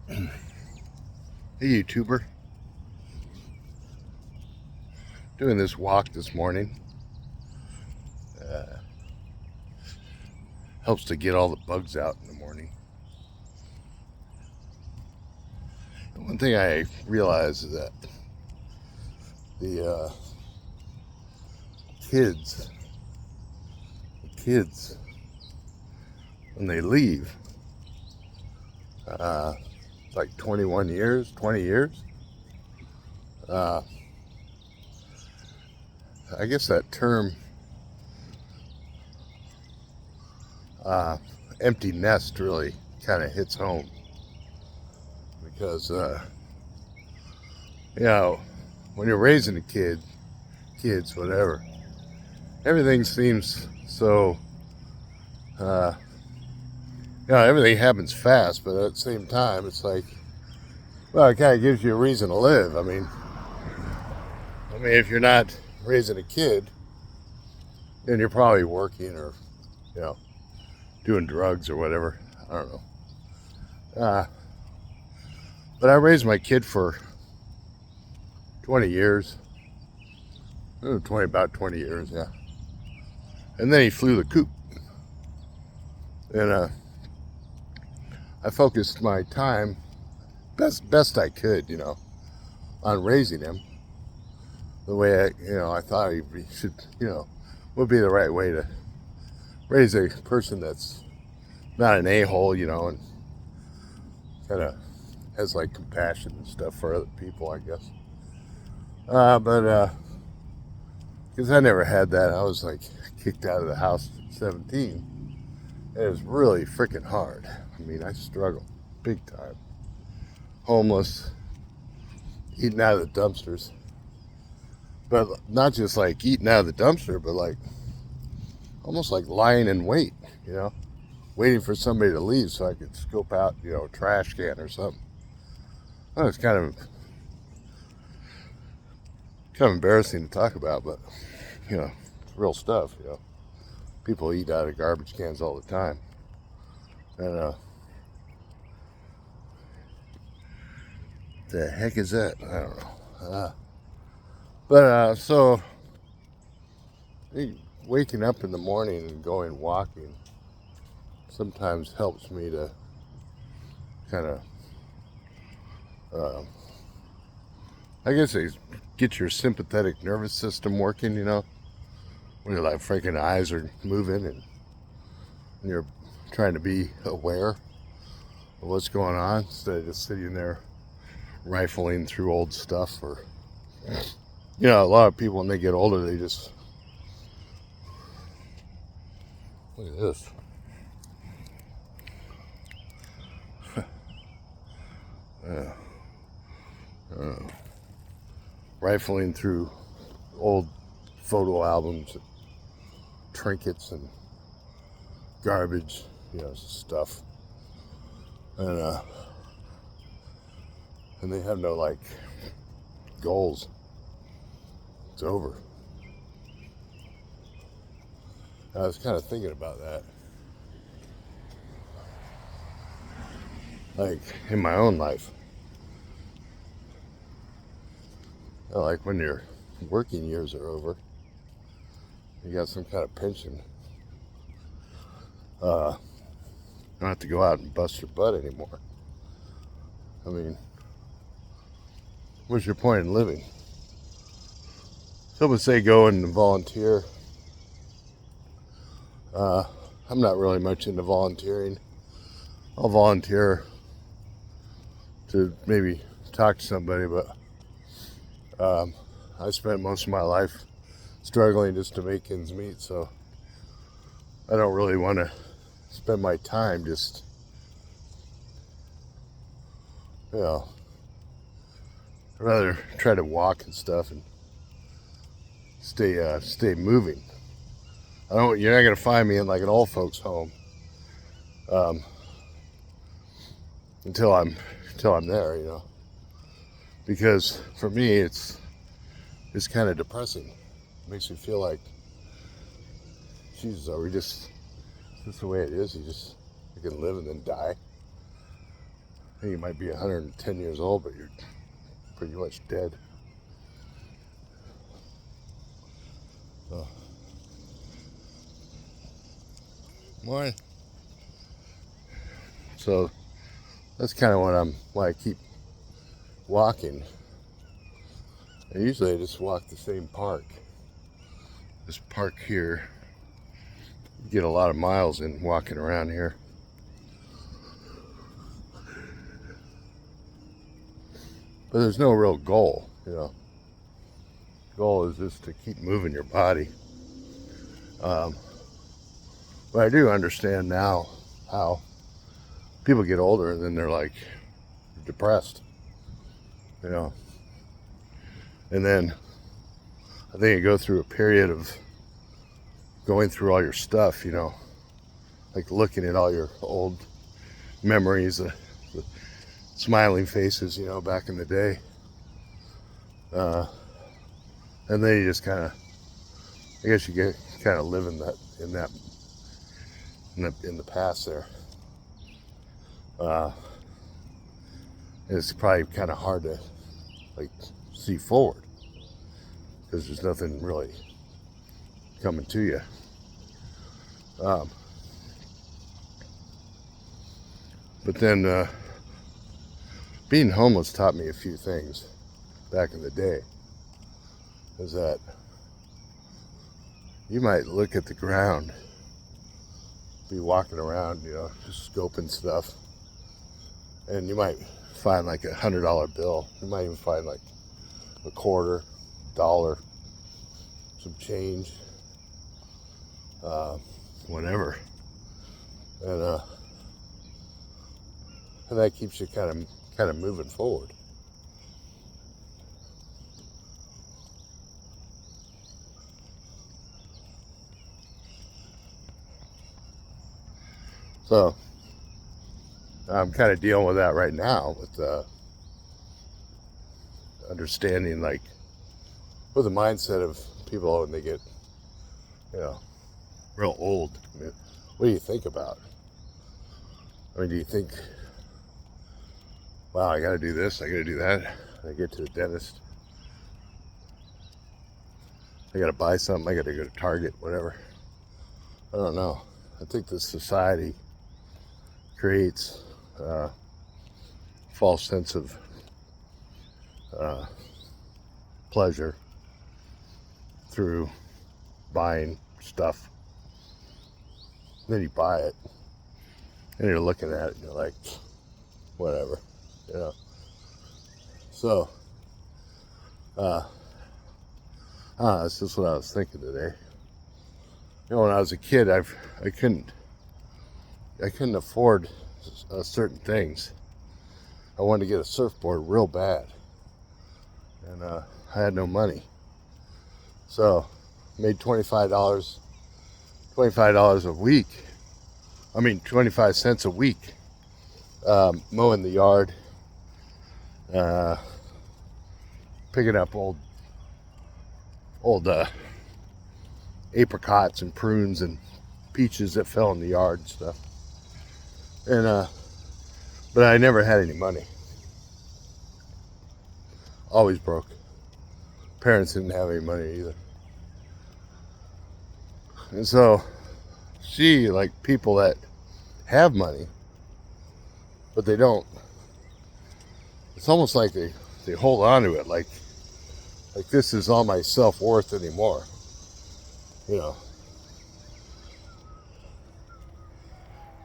Hey YouTuber, doing this walk this morning. Uh, Helps to get all the bugs out in the morning. And one thing I realize is that the kids, when they leave, uh, like 21 years, 20 years, uh, I guess that term, empty nest, really kind of hits home because, you know, when you're raising a kids, whatever, everything seems so, uh, everything happens fast, but at the same time, it's like, well, it kind of gives you a reason to live. I mean, if you're not raising a kid, then you're probably working or, you know, doing drugs or whatever. I don't know. Uh, but I raised my kid for 20 years. About 20 years, yeah. And then he flew the coop. And I focused my time best I could, on raising him the way I thought he should, would be the right way to raise a person that's not an a-hole, and kind of has like compassion and stuff for other people, I guess. But because I never had that, I was like kicked out of the house at 17. And it was really freaking hard. I mean, I struggled big time. Homeless, eating out of the dumpsters. But not just like eating out of the dumpster, but like almost like lying in wait, waiting for somebody to leave so I could scope out, a trash can or something. Well, it's kind of embarrassing to talk about, but it's real stuff. People eat out of garbage cans all the time, and the heck is that? I don't know. So waking up in the morning and going walking sometimes helps me to kind of, I guess, get your sympathetic nervous system working. When your like freaking eyes are moving and you're trying to be aware of what's going on instead of just sitting there rifling through old stuff. Or a lot of people when they get older, they just look at this. Rifling through old photo albums and trinkets and garbage, stuff, and they have no like goals. It's over. I was kind of thinking about that, like in my own life. Like when your working years are over, you got some kind of pension. You don't have to go out and bust your butt anymore. I mean, what's your point in living? Some would say go and volunteer. I'm not really much into volunteering. I'll volunteer to maybe talk to somebody, but I spent most of my life struggling just to make ends meet, so I don't really want to spend my time just, I'd rather try to walk and stuff and stay moving. You're not gonna find me in like an old folks home until I'm there, because for me it's kind of depressing. It makes me feel like, Jesus, are we just, is this the way it is? You can live and then die. I think you might be 110 years old, but you're pretty much dead. So, morning. So that's kind of why I keep walking. And usually I just walk the same park. This park here, you get a lot of miles in walking around here. But there's no real goal, you know. Goal is just to keep moving your body. But I do understand now how people get older and then they're like depressed, you know. And then I think you go through a period of going through all your stuff, you know, like looking at all your old memories, the smiling faces, you know, back in the day. And then you just kind of, I guess you get kind of live in the past there. It's probably kind of hard to like see forward because there's nothing really coming to you. But then being homeless taught me a few things back in the day. Is that you might look at the ground, be walking around, you know, just scoping stuff, and you might find like $100 bill. You might even find like a quarter, dollar, some change, whatever, and that keeps you kind of moving forward. So I'm kind of dealing with that right now with understanding, like, with the mindset of people when they get, you know, real old. I mean, what do you think about? I mean, do you think, wow, I got to do this, I got to do that, I get to the dentist, I got to buy something, I got to go to Target, whatever. I don't know. I think this society creates a false sense of pleasure through buying stuff. Then you buy it, and you're looking at it, and you're like, whatever, you know. So, that's just what I was thinking today. You know, when I was a kid, I couldn't afford certain things. I wanted to get a surfboard real bad, and I had no money. So, made $25 a week. I mean, 25 cents a week, mowing the yard, picking up old apricots and prunes and peaches that fell in the yard and stuff. And but I never had any money. Always broke. Parents didn't have any money either. And so, see, like, people that have money, but they don't, it's almost like they hold on to it, like this is all my self-worth anymore, you know.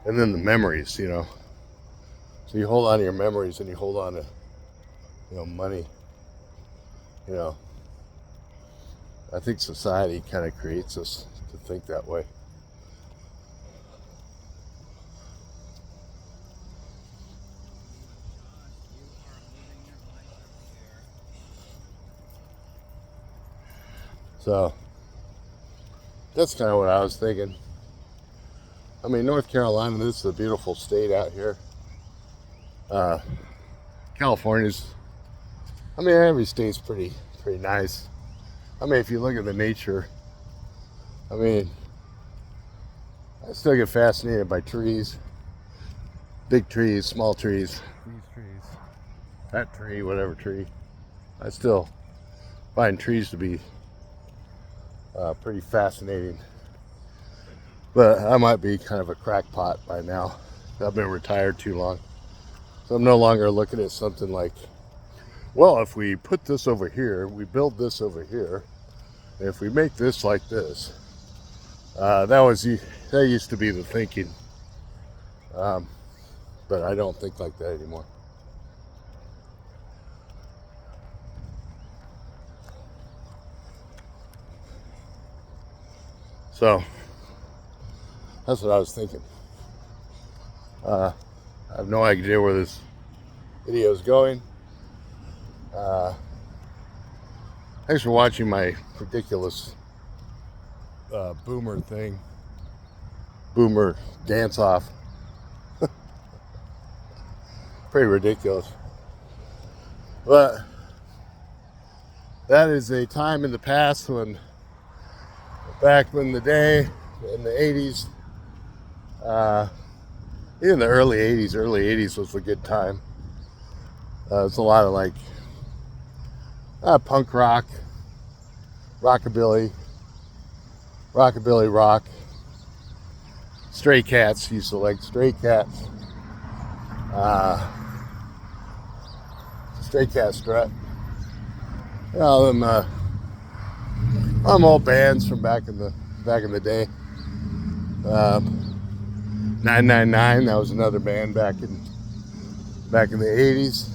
And then the memories, you know. So you hold on to your memories and you hold on to, you know, money, you know. I think society kind of creates us to think that way. So that's kind of what I was thinking. I mean, North Carolina, this is a beautiful state out here. California's, I mean, every state's pretty nice. I mean, if you look at the nature, I mean, I still get fascinated by trees. big trees, small trees, these trees, that tree, whatever tree. I still find trees to be pretty fascinating. But I might be kind of a crackpot by now. I've been retired too long. So I'm no longer looking at something like, well, if we put this over here, we build this over here, and if we make this like this, that used to be the thinking. But I don't think like that anymore. So that's what I was thinking. I have no idea where this video is going. Thanks for watching my ridiculous boomer thing. Boomer dance off. Pretty ridiculous. But that is a time in the past when, back in the day, in the 80s, even the early 80s was a good time. It's a lot of like punk rock, rockabilly rock. Stray Cats, used to like Stray Cats. Stray Cat Strut. You know, them old bands from back in the day. 999, that was another band back in the 80s.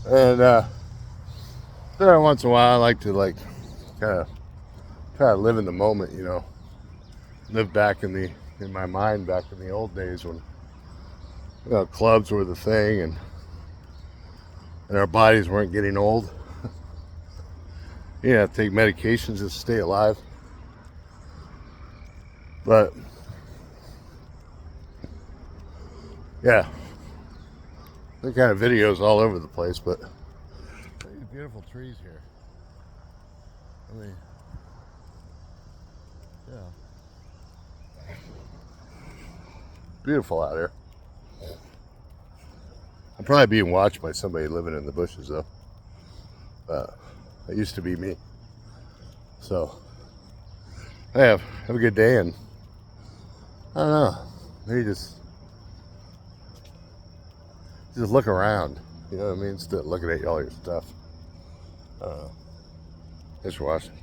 And every once in a while I like to kind of try to live in the moment, you know. Live back in my mind back in the old days when, you know, clubs were the thing and our bodies weren't getting old. You have to take medications to stay alive. But yeah, the kind of videos all over the place, but these beautiful trees here. I mean, yeah, beautiful out here. I'm probably being watched by somebody living in the bushes though. That used to be me. So, have a good day, and I don't know, maybe just look around. You know what I mean? Instead of looking at all your stuff. Thanks for watching.